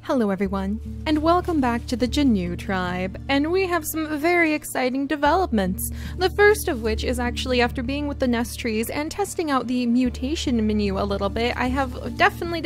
Hello everyone, and welcome back to the Jannu tribe, and we have some very exciting developments. The first of which is actually after being with the nest trees and testing out the mutation menu a little bit, I have definitely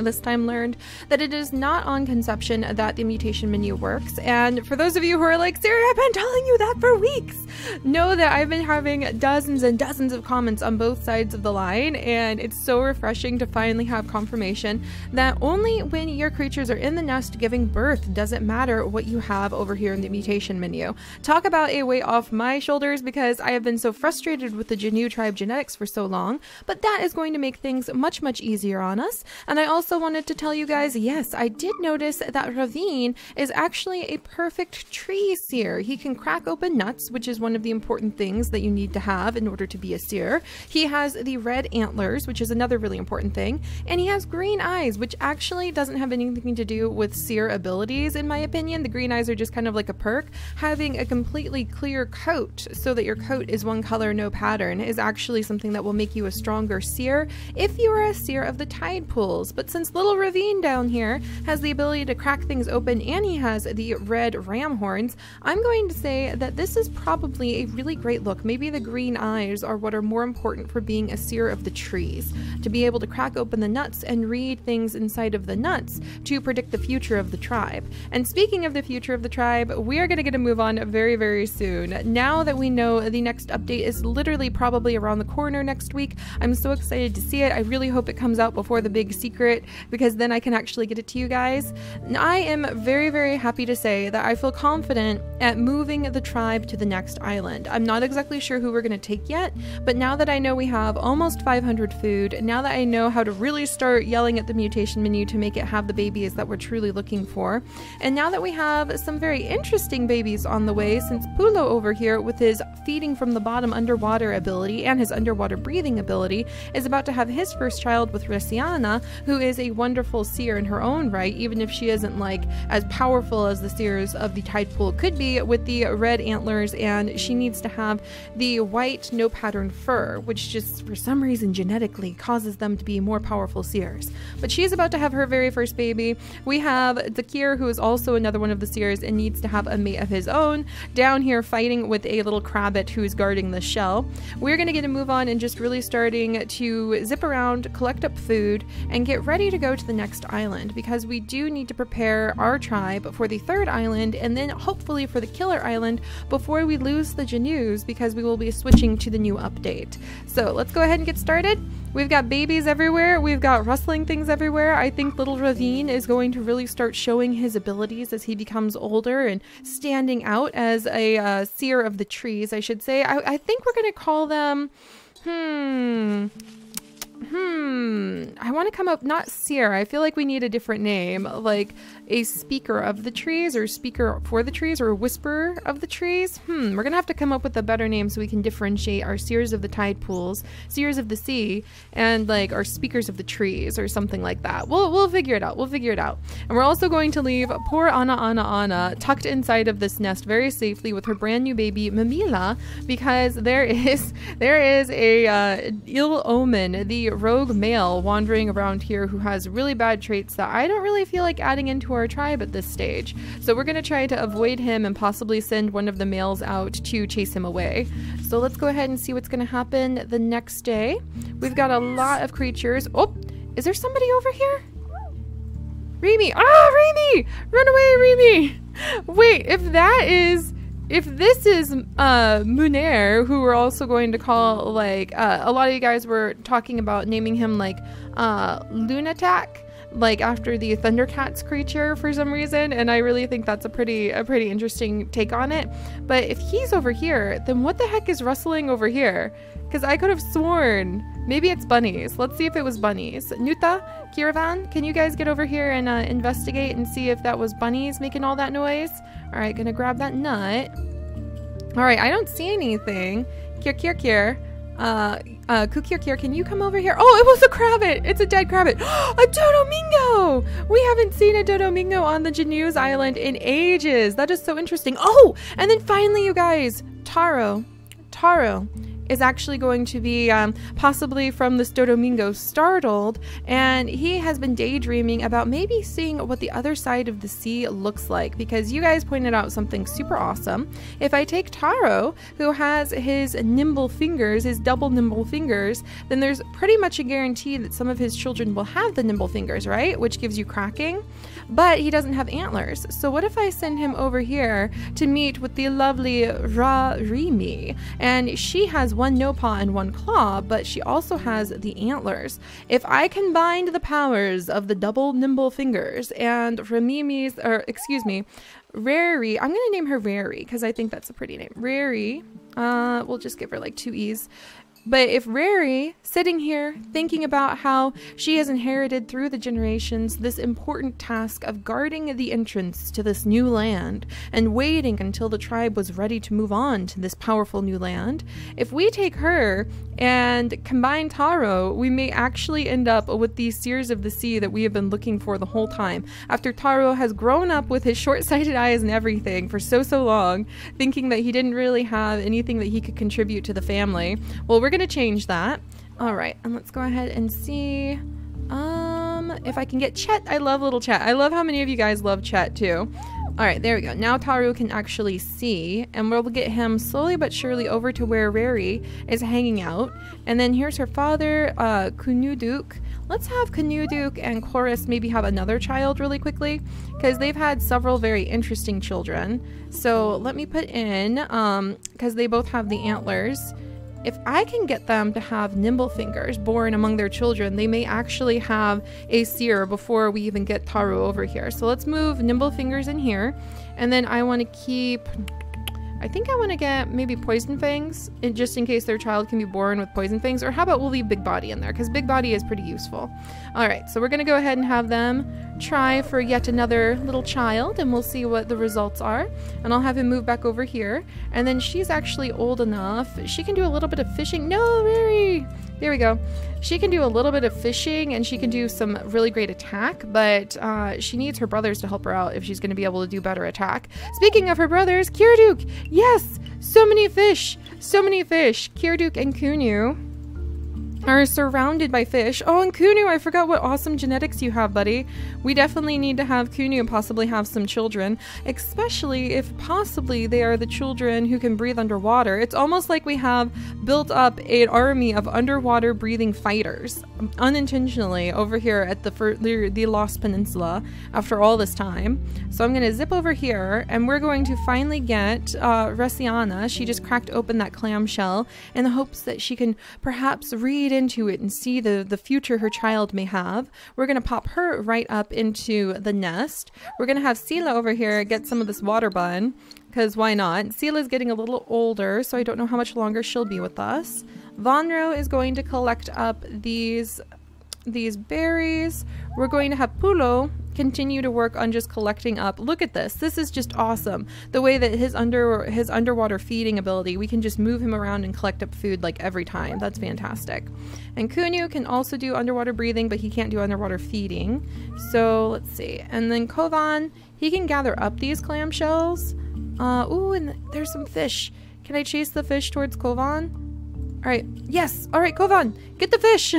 this time learned that it is not on conception that the mutation menu works. And for those of you who are like, Seri, I've been telling you that for weeks, know that I've been having dozens and dozens of comments on both sides of the line, and it's so refreshing to finally have confirmation that only when your creatures are in the nest giving birth does it matter what you have over here in the mutation menu. Talk about a weight off my shoulders, because I have been so frustrated with the Jannu tribe genetics for so long, but that is going to make things much easier on us. And I also wanted to tell you guys, yes, I did notice that Ravine is actually a perfect tree seer. He can crack open nuts, which is one of the important things that you need to have in order to be a seer. He has the red antlers, which is another really important thing, and he has green eyes, which actually doesn't have anything to do with seer abilities, in my opinion. The green eyes are just kind of like a perk. Having a completely clear coat so that your coat is one color, no pattern, is actually something that will make you a stronger seer if you are a seer of the tide pools. But since little Ravine down here has the ability to crack things open and he has the red ram horns, I'm going to say that this is probably a really great look. Maybe the green eyes are what are more important for being a seer of the trees, to be able to crack open the nuts and read things inside of the nuts to predict the future of the tribe. And speaking of the future of the tribe, we are going to get a move on very soon. Now that we know the next update is literally probably around the corner next week, I'm so excited to see it. I really hope it comes out before the big secret, because then I can actually get it to you guys. I am very happy to say that I feel confident at moving the tribe to the next island. I'm not exactly sure who we're going to take yet, but now that I know we have almost 500 food, now that I know how to really start yelling at the mutation menu to make it have the babies that we're truly looking for, and now that we have some very interesting babies on the way, since Pulo over here with his feeding from the bottom underwater ability and his underwater breathing ability is about to have his first child with Resiana, who is a wonderful seer in her own right, even if she isn't like as powerful as the seers of the tide pool could be with the red antlers, and she needs to have the white no pattern fur, which just for some reason genetically causes them to be more powerful seers. But she's about to have her very first baby. We have Zakir, who is also another one of the seers and needs to have a mate of his own, down here fighting with a little crabbit who is guarding the shell. We're going to get a move on and just really starting to zip around, collect up food, and get ready to go to the next island, because we do need to prepare our tribe for the third island, and then hopefully for the killer island before we lose the Jannus, because we will be switching to the new update. So let's go ahead and get started. We've got babies everywhere, we've got rustling things everywhere. I think little Ravine is going to really start showing his abilities as he becomes older and standing out as a seer of the trees, I should say. I think we're going to call them, I want to come up, not seer, I feel like we need a different name, like a speaker of the trees, or speaker for the trees, or a whisperer of the trees. We're gonna have to come up with a better name so we can differentiate our seers of the tide pools, seers of the sea, and like our speakers of the trees, or something like that. We'll figure it out. And we're also going to leave poor Ana tucked inside of this nest very safely with her brand new baby Mamila, because there is a ill omen, the rogue male wandering around here who has really bad traits that I don't really feel like adding into our tribe at this stage. So we're going to try to avoid him and possibly send one of the males out to chase him away. So let's go ahead and see what's going to happen the next day. We've got a lot of creatures. Oh, is there somebody over here? Remy! Ah, Remy! Run away, Remy! Wait, if this is Munair, who we're also going to call, like, a lot of you guys were talking about naming him like Lunatic, like after the Thundercats creature for some reason, and I really think that's a pretty interesting take on it. But if he's over here, then what the heck is rustling over here? Because I could have sworn maybe it's bunnies. Let's see if it was bunnies. Nuta, Kiravan, can you guys get over here and investigate and see if that was bunnies making all that noise? All right, gonna grab that nut. All right, I don't see anything. Kukir, can you come over here? Oh, it was a crabbit. It's a dead crabbit. A Dodomingo! We haven't seen a Dodomingo on the Jannus Island in ages. That is so interesting. Oh, and then finally, you guys, Taro is actually going to be possibly from the Domingo startled, and he has been daydreaming about maybe seeing what the other side of the sea looks like, because you guys pointed out something super awesome. If I take Taro, who has his nimble fingers, his double nimble fingers, then there's pretty much a guarantee that some of his children will have the nimble fingers, right? Which gives you cracking, but he doesn't have antlers. So what if I send him over here to meet with the lovely Rimi? And she has one no paw and one claw, but she also has the antlers. If I combine the powers of the double nimble fingers and Ramimi's, or excuse me, Rari, I'm gonna name her Rari because I think that's a pretty name. Rari, we'll just give her like 2 E's. But if Rari, sitting here thinking about how she has inherited through the generations this important task of guarding the entrance to this new land and waiting until the tribe was ready to move on to this powerful new land, if we take her and combine Taro, we may actually end up with the seers of the sea that we have been looking for the whole time. After Taro has grown up with his short-sighted eyes and everything for so long, thinking that he didn't really have anything that he could contribute to the family. Well, we're going to change that. All right, and let's go ahead and see if I can get Chet. I love little Chet. I love how many of you guys love Chet too. All right, there we go. Now Taru can actually see, and we'll get him slowly but surely over to where Rari is hanging out. And then here's her father, Kunuduk. Let's have Kunuduk and Chorus maybe have another child really quickly, because they've had several very interesting children. So let me put in, because they both have the antlers. If I can get them to have nimble fingers born among their children, they may actually have a seer before we even get Taru over here. So let's move nimble fingers in here. And then I want to keep, I think I want to get maybe poison fangs, just in case their child can be born with poison fangs. Or how about we'll leave big body in there, because big body is pretty useful. All right, so we're going to go ahead and have them try for yet another little child, and we'll see what the results are. And I'll have him move back over here. And then she's actually old enough. She can do a little bit of fishing. No, Rari! There we go. She can do a little bit of fishing, and she can do some really great attack, but she needs her brothers to help her out if she's going to be able to do better attack. Speaking of her brothers, Kirduk! Yes! So many fish! So many fish! Kirduk and Kunu are surrounded by fish. Oh, and Kunu, I forgot what awesome genetics you have, buddy. We definitely need to have Kunu possibly have some children, especially if possibly they are the children who can breathe underwater. It's almost like we have built up an army of underwater breathing fighters unintentionally over here at the Lost Peninsula after all this time. So I'm going to zip over here, and we're going to finally get Resiana. She just cracked open that clamshell in the hopes that she can perhaps read into it and see the future her child may have. We're going to pop her right up into the nest. We're going to have Sela over here get some of this water bun, because why not? Sela's getting a little older, so I don't know how much longer she'll be with us. Vonro is going to collect up these berries. We're going to have Pulo continue to work on just collecting up. Look at this. This is just awesome. The way that his underwater feeding ability, we can just move him around and collect up food like every time. That's fantastic. And Kunu can also do underwater breathing, but he can't do underwater feeding. So let's see. And then Kovan, he can gather up these clamshells. Ooh, and there's some fish. Can I chase the fish towards Kovan? All right. Yes. All right, Kovan, get the fish.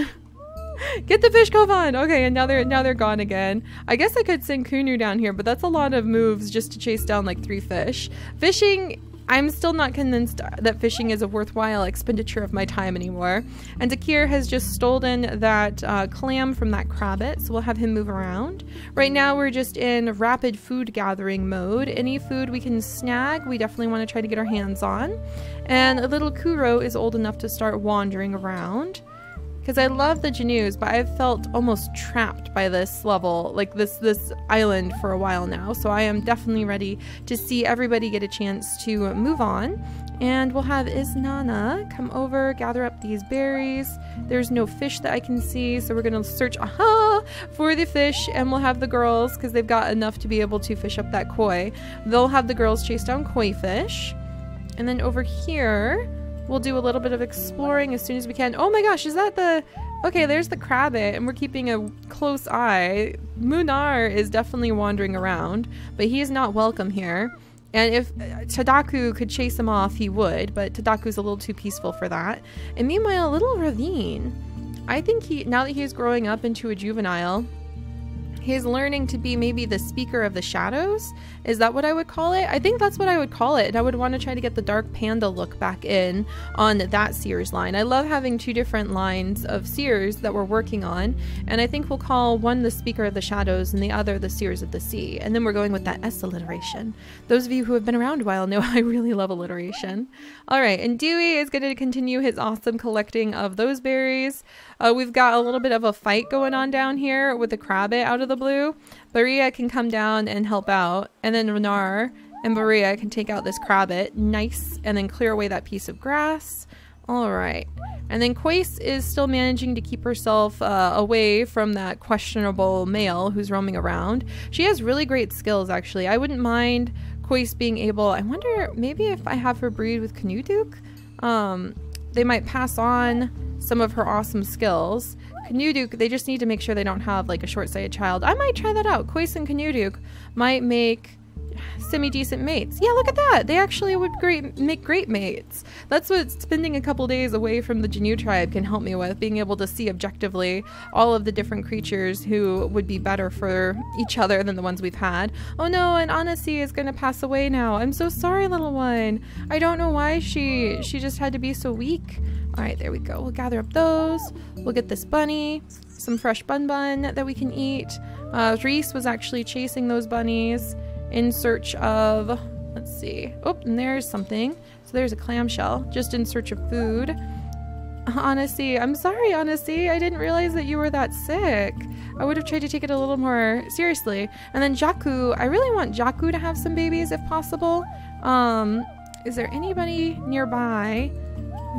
Get the fish, Kovan! Okay, and now they're gone again. I guess I could send Kunu down here, but that's a lot of moves just to chase down like 3 fish. Fishing, I'm still not convinced that fishing is a worthwhile expenditure of my time anymore. And Akir has just stolen that clam from that crabbit, so we'll have him move around. Right now we're just in rapid food gathering mode. Any food we can snag, we definitely want to try to get our hands on. And little Kuro is old enough to start wandering around. Because I love the Jannus, but I've felt almost trapped by this level, like this island for a while now. So I am definitely ready to see everybody get a chance to move on. And we'll have Isnana come over, gather up these berries. There's no fish that I can see, so we're going to search for the fish, and we'll have the girls, because they've got enough to be able to fish up that koi. They'll have the girls chase down koi fish. And then over here, we'll do a little bit of exploring as soon as we can. Oh my gosh, is that the... Okay, there's the crabbit, and we're keeping a close eye. Munar is definitely wandering around, but he is not welcome here. And if Tadaku could chase him off, he would, but Tadaku's a little too peaceful for that. And meanwhile, little Ravine, I think now that he's growing up into a juvenile, he's learning to be maybe the speaker of the shadows. Is that what I would call it? I think that's what I would call it. And I would want to try to get the dark panda look back in on that Seers line. I love having two different lines of Seers that we're working on. And I think we'll call one the speaker of the shadows and the other the Seers of the sea. And then we're going with that S alliteration. Those of you who have been around a while know I really love alliteration. All right, and Dewey is going to continue his awesome collecting of those berries. We've got a little bit of a fight going on down here with the Crabbit out of the blue. Baria can come down and help out, and then Renar and Baria can take out this Crabbit, nice, and then clear away that piece of grass. All right, and then Quace is still managing to keep herself away from that questionable male who's roaming around. She has really great skills, actually. I wouldn't mind Quace being able, I wonder, maybe if I have her breed with Canuduk, they might pass on some of her awesome skills. Canuduk, they just need to make sure they don't have like a short-sighted child. I might try that out. Quace and Canuduk might make semi-decent mates. Yeah, look at that. They actually would make great mates. That's what spending a couple days away from the Jannu tribe can help me with, being able to see objectively all of the different creatures who would be better for each other than the ones we've had. Oh no, and Anasi is going to pass away now. I'm so sorry, little one. I don't know why she just had to be so weak. All right, there we go. We'll gather up those. We'll get this bunny, some fresh bun that we can eat. Reese was actually chasing those bunnies in search of, let's see. Oh, and there's something. So there's a clamshell, just in search of food. Honestly, I'm sorry, honestly. I didn't realize that you were that sick. I would have tried to take it a little more seriously. And then Jakku, I really want Jakku to have some babies if possible. Is there anybody nearby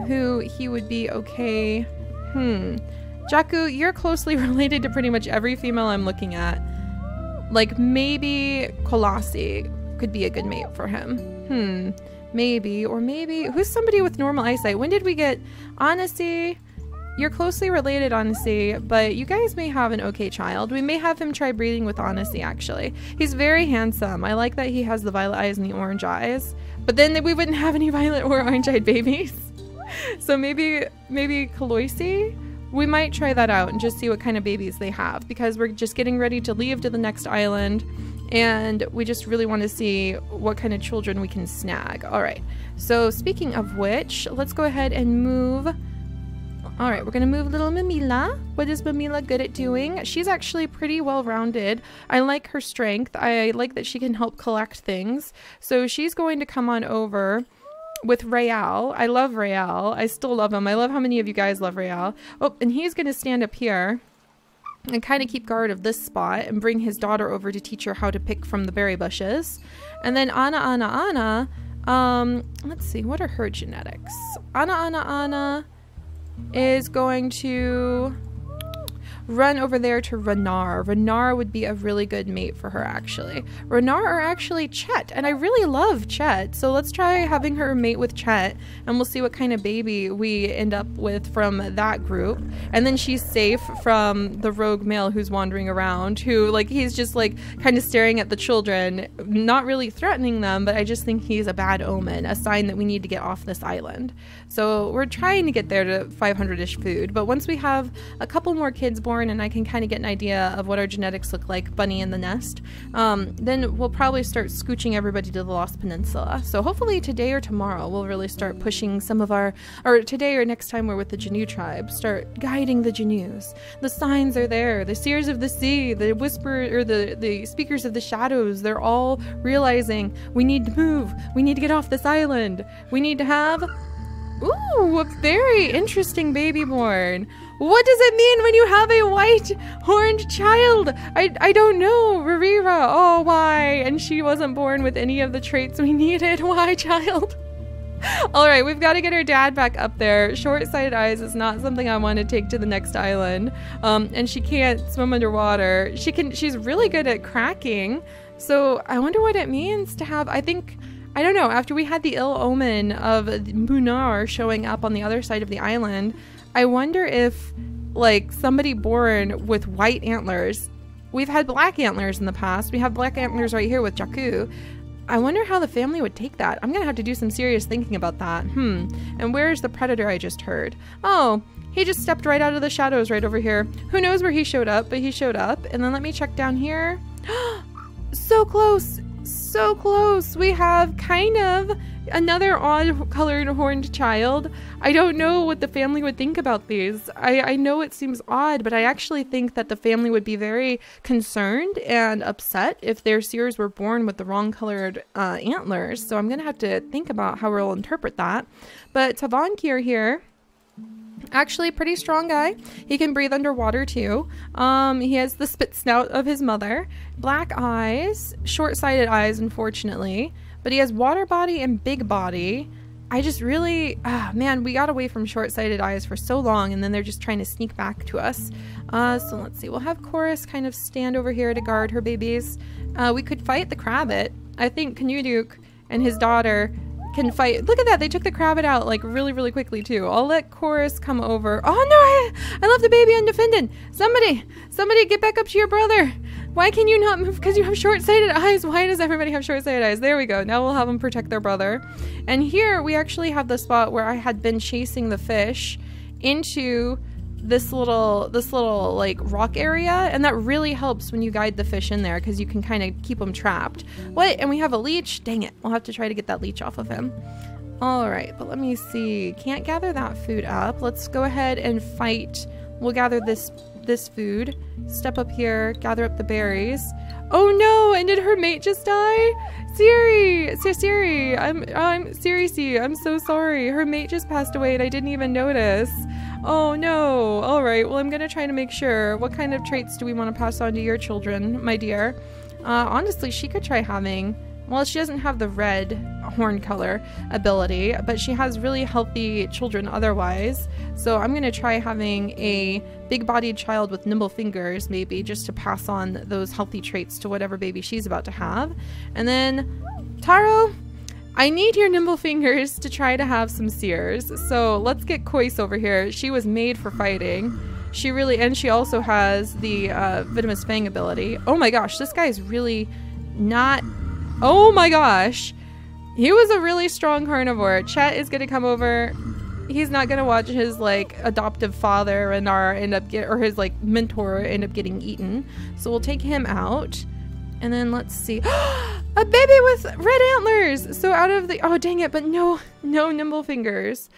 who he would be okay? Jakku, you're closely related to pretty much every female I'm looking at. Like maybe Kolasi could be a good mate for him. Maybe, or maybe, who's somebody with normal eyesight? When did we get, honestly, you're closely related, honestly, but you guys may have an okay child. We may have him try breeding with Honesty, actually. He's very handsome. I like that he has the violet eyes and the orange eyes, but then we wouldn't have any violet or orange-eyed babies. So maybe Kaloisi? We might try that out and just see what kind of babies they have, because we're just getting ready to leave to the next island and we just really want to see what kind of children we can snag. All right, so speaking of which, let's go ahead and move. All right, we're gonna move little Mamila. What is Mamila good at doing? She's actually pretty well-rounded. I like her strength. I like that she can help collect things. So she's going to come on over with Rayal. I love Rayal. I still love him. I love how many of you guys love Rayal. Oh, and he's going to stand up here and kind of keep guard of this spot and bring his daughter over to teach her how to pick from the berry bushes. And then Anna, let's see, what are her genetics? Anna is going to run over there to Renar. Renar would be a really good mate for her, actually. Renar or actually Chet, and I really love Chet, so let's try having her mate with Chet, and we'll see what kind of baby we end up with from that group. And then she's safe from the rogue male who's wandering around, who, like, he's just, like, kind of staring at the children, not really threatening them, but I just think he's a bad omen, a sign that we need to get off this island. So we're trying to get there to 500-ish food, but once we have a couple more kids born and I can kind of get an idea of what our genetics look like, bunny in the nest, then we'll probably start scooching everybody to the Lost Peninsula. So hopefully today or tomorrow we'll really start pushing some of our, or today or next time we're with the Jannu tribe, start guiding the Jannus. The signs are there, the seers of the sea, the whisper, or the speakers of the shadows, they're all realizing we need to move, we need to get off this island, we need to have, ooh, a very interesting baby born. What does it mean when you have a white horned child? I don't know. Rarira. Oh, why? And she wasn't born with any of the traits we needed. Why, child? All right, we've got to get her dad back up there. Short-sighted eyes is not something I want to take to the next island. And she can't swim underwater. She's really good at cracking. So I wonder what it means to have, I don't know, after we had the ill omen of Munar showing up on the other side of the island, I wonder if, like, somebody born with white antlers, we've had black antlers in the past, we have black antlers right here with Jakku, I wonder how the family would take that. I'm gonna have to do some serious thinking about that. And where's the predator I just heard? Oh, he just stepped right out of the shadows right over here. Who knows where he showed up, but he showed up. And then let me check down here. So close. So close. We have kind of another odd colored horned child. I don't know what the family would think about these. I know it seems odd, but I actually think that the family would be very concerned and upset if their seers were born with the wrong colored antlers. So I'm going to have to think about how we'll interpret that. But Tavankir here, actually pretty strong guy. He can breathe underwater too. He has the spit snout of his mother, black eyes, short-sighted eyes unfortunately, but he has water body and big body. I just really, man, we got away from short-sighted eyes for so long, and then they're just trying to sneak back to us. So let's see, we'll have Chorus kind of stand over here to guard her babies. We could fight the Crabbit. I think Canuduk and his daughter can fight. Look at that, they took the Crabbit out like really quickly too. I'll let Chorus come over. Oh no, I left the baby undefended. Somebody get back up to your brother. Why can you not move? Because you have short-sighted eyes. Why does everybody have short-sighted eyes? There we go. Now we'll have them protect their brother. And here we actually have the spot where I had been chasing the fish into this little like rock area, and that really helps when you guide the fish in there because you can kind of keep them trapped. What? And we have a leech? Dang it. We'll have to try to get that leech off of him. All right, but let me see. Can't gather that food up. Let's go ahead and fight. We'll gather this food. Step up here, gather up the berries. Oh no, and did her mate just die? Seri, I'm Seri, I'm so sorry. Her mate just passed away and I didn't even notice. Oh no. All right, well, I'm gonna try to make sure. What kind of traits do we want to pass on to your children, my dear? Honestly, she could try having, well, she doesn't have the red horn color ability, but she has really healthy children otherwise. So I'm going to try having a big-bodied child with nimble fingers, maybe, just to pass on those healthy traits to whatever baby she's about to have. And then, Taro, I need your nimble fingers to try to have some seers. So let's get Kois over here. She was made for fighting. She really, and she also has the venomous fang ability. Oh my gosh, this guy is really not, oh my gosh. He was a really strong carnivore. Chet is going to come over. He's not going to watch his like adoptive father and or his like mentor end up getting eaten. So we'll take him out. And then let's see. A baby with red antlers! So out of the, oh dang it, but no nimble fingers.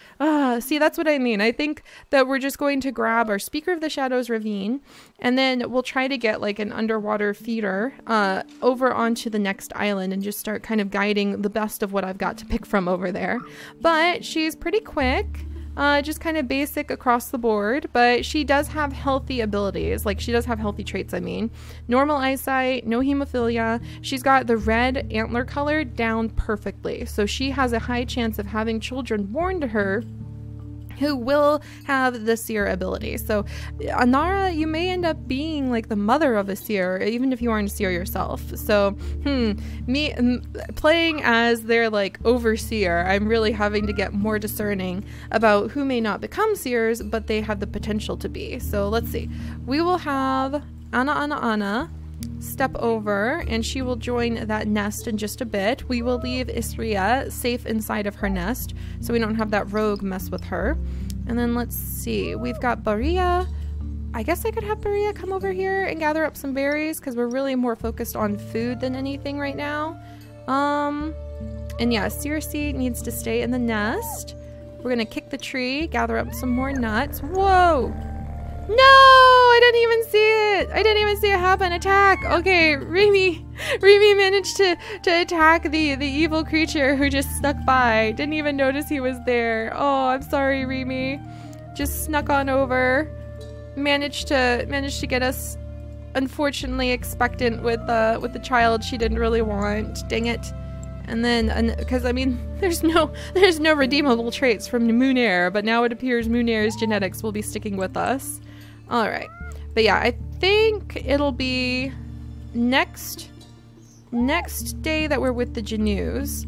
See, that's what I mean. I think that we're just going to grab our Speaker of the Shadows Ravine, and then we'll try to get like an underwater feeder over onto the next island and just start kind of guiding the best of what I've got to pick from over there. But she's pretty quick. Just kind of basic across the board, but she does have healthy abilities. Like, she does have healthy traits, I mean. Normal eyesight, no hemophilia. She's got the red antler color down perfectly. So she has a high chance of having children born to her who will have the seer ability. So Anara, you may end up being like the mother of a seer, even if you aren't a seer yourself. So me playing as their like overseer, I'm really having to get more discerning about who may not become seers, but they have the potential to be. So let's see. We will have Anna step over, and she will join that nest in just a bit. We will leave Isria safe inside of her nest so we don't have that rogue mess with her. And then let's see, we've got Baria. I guess I could have Baria come over here and gather up some berries because we're really more focused on food than anything right now. And yeah, Circe needs to stay in the nest. We're gonna kick the tree, gather up some more nuts. Whoa! No, I didn't even see it. I didn't even see it happen. Attack. Okay, Remy managed to attack the evil creature who just snuck by. Didn't even notice he was there. Oh, I'm sorry, Remy. Just snuck on over. Managed to get us, unfortunately, expectant with the child she didn't really want. Dang it. And then, because I mean, there's no redeemable traits from Munair, but now it appears Munair's genetics will be sticking with us. All right, but yeah, I think it'll be next day that we're with the Jannus.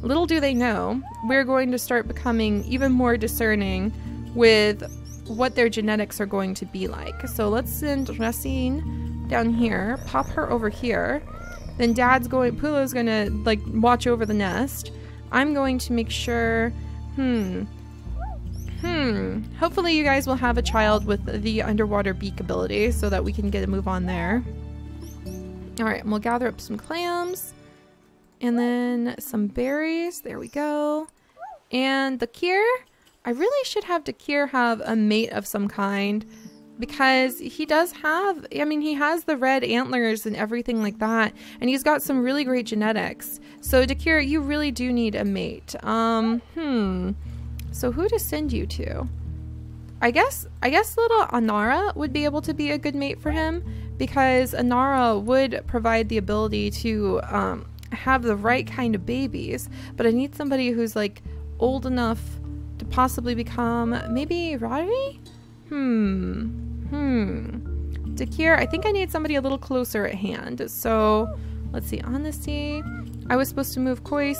Little do they know, we're going to start becoming even more discerning with what their genetics are going to be like. So let's send Racine down here, pop her over here, Then Pulo's gonna like watch over the nest. I'm going to make sure, hopefully you guys will have a child with the underwater beak ability so that we can get a move on there. All right, and we'll gather up some clams and then some berries. There we go. And Dakir, I really should have Dakir have a mate of some kind because he does have, I mean, he has the red antlers and everything like that, and he's got some really great genetics. So Dakir, you really do need a mate. So who to send you to? I guess little Anara would be able to be a good mate for him, because Anara would provide the ability to have the right kind of babies, but I need somebody who's like old enough to possibly become maybe Rari? Dakir, I think I need somebody a little closer at hand. So let's see, honesty. I was supposed to move Kois.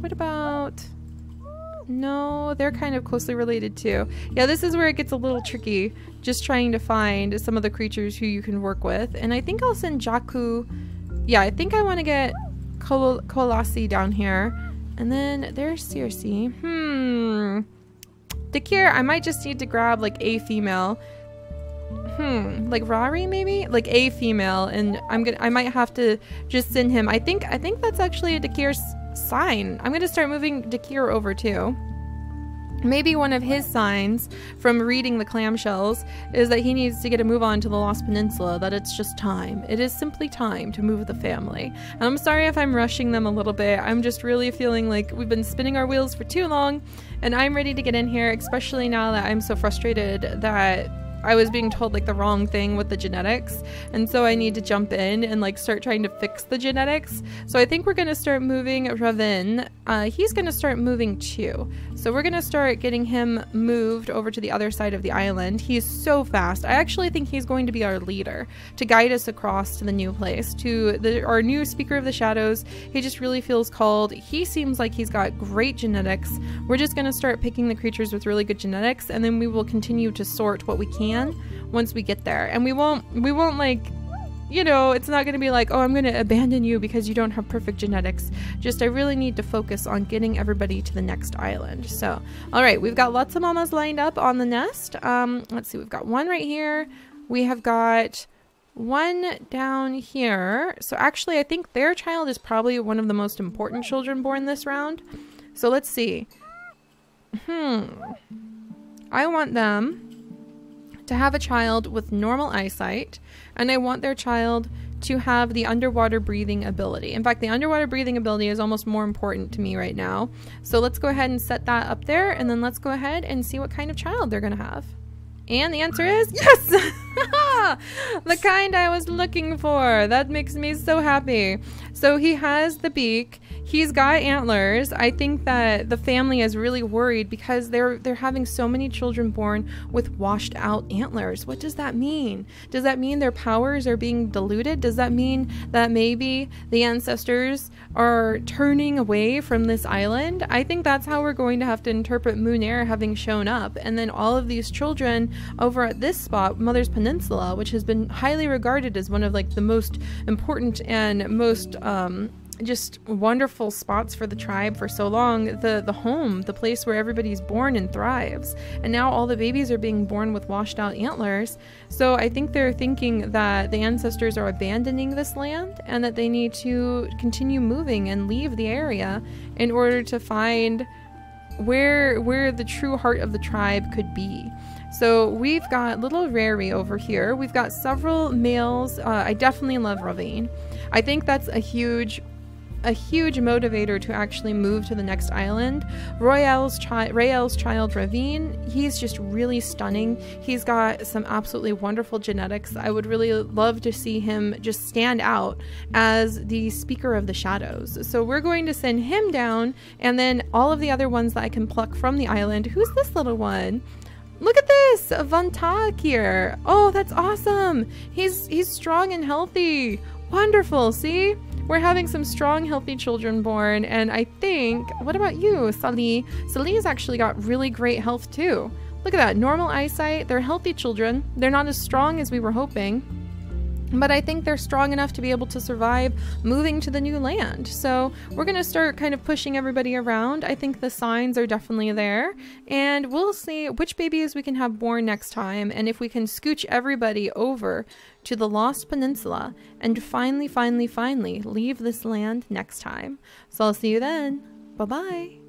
What about... No, they're kind of closely related too. Yeah, this is where it gets a little tricky, just trying to find some of the creatures who you can work with. And I think I'll send Jaku. Yeah, I think I want to get Kolasi down here. And then there's Circe. Dakir, I might just need to grab like a female. Like Rari maybe? Like a female, and I might have to just send him. I think that's actually a Dakir's sign. I'm gonna start moving Dakir over too. Maybe one of his signs from reading the clamshells is that he needs to get a move on to the Lost Peninsula, that it's just time. It is simply time to move the family. And I'm sorry if I'm rushing them a little bit. I'm just really feeling like we've been spinning our wheels for too long, and I'm ready to get in here, especially now that I'm so frustrated that I was being told like the wrong thing with the genetics, and so I need to jump in and like start trying to fix the genetics. So I think we're gonna start moving Ravin. He's gonna start moving too. So we're gonna start getting him moved over to the other side of the island. He's so fast. I actually think he's going to be our leader to guide us across to the new place, to our new Speaker of the Shadows. He just really feels called. He seems like he's got great genetics. We're just gonna start picking the creatures with really good genetics, and then we will continue to sort what we can once we get there. And we won't like, you know, it's not going to be like, oh, I'm going to abandon you because you don't have perfect genetics. Just I really need to focus on getting everybody to the next island. So all right, we've got lots of mamas lined up on the nest. Let's see, we've got one right here, we have got one down here. So actually I think their child is probably one of the most important children born this round. So let's see. I want them to have a child with normal eyesight, and I want their child to have the underwater breathing ability. In fact, the underwater breathing ability is almost more important to me right now. So let's go ahead and set that up there, and then let's go ahead and see what kind of child they're gonna have. And the answer is yes! The kind I was looking for. That makes me so happy. So he has the beak. He's got antlers. I think that the family is really worried because they're having so many children born with washed out antlers. What does that mean? Does that mean their powers are being diluted? Does that mean that maybe the ancestors are turning away from this island? I think that's how we're going to have to interpret Munair having shown up. And then all of these children over at this spot, Mother's Peninsula, which has been highly regarded as one of like the most important and most just wonderful spots for the tribe for so long, the home, the place where everybody's born and thrives. And now all the babies are being born with washed out antlers. So I think they're thinking that the ancestors are abandoning this land and that they need to continue moving and leave the area in order to find where the true heart of the tribe could be. So we've got little Rari over here. We've got several males. I definitely love Ravine. I think that's a huge motivator to actually move to the next island. Rael's child Ravine, he's just really stunning. He's got some absolutely wonderful genetics. I would really love to see him just stand out as the Speaker of the Shadows. So we're going to send him down, and then all of the other ones that I can pluck from the island. Who's this little one? Look at this, Vantak here. Oh, that's awesome. He's strong and healthy. Wonderful. See, we're having some strong, healthy children born. And I think, what about you, Sali? Sali's actually got really great health too. Look at that, normal eyesight. They're healthy children. They're not as strong as we were hoping. but I think they're strong enough to be able to survive moving to the new land. So we're going to start kind of pushing everybody around. I think the signs are definitely there, and we'll see which babies we can have born next time, and if we can scooch everybody over to the Lost Peninsula and finally leave this land next time. So I'll see you then. Bye-bye.